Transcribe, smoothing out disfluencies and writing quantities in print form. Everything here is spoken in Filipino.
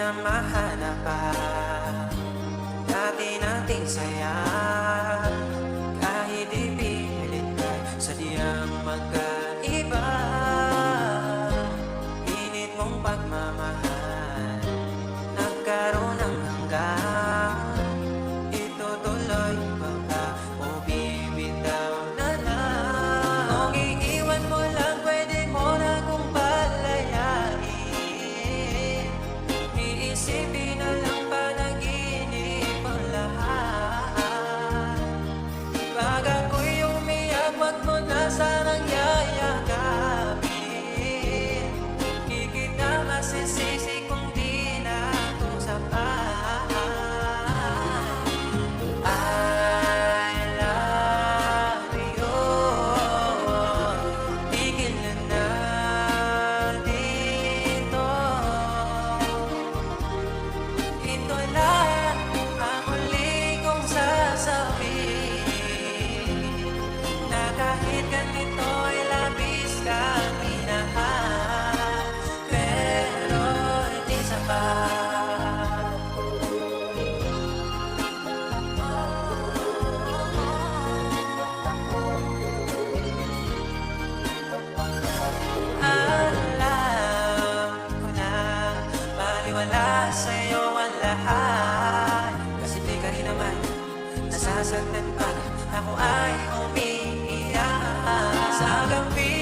na mahanap pa. Dati nating saya, kahit ipilit ka, sadyang magkaiba. Init mong pagmamahal, nagkaroon ng hanggan. Itutuloy pa ba o bibitaw na lang? Kung iiwan mo lang, pwede mo na kong palayain. Iisipin na lang panaginip ang lahat. Pag ako'y umiyak, wag mo na sanang yayakapin. Di kita masisisi kung di na ito sapat. I love you. Tigil na natin to. Ito lang ang huli kong sasabihin, na kahit ganito'y labis kang minahal, pero hindi sapat. Alam ko na baliwala sa'yo ang lahat, kasi di ka rin naman nasasaktan pag ako ay umiiyak. Sa gabi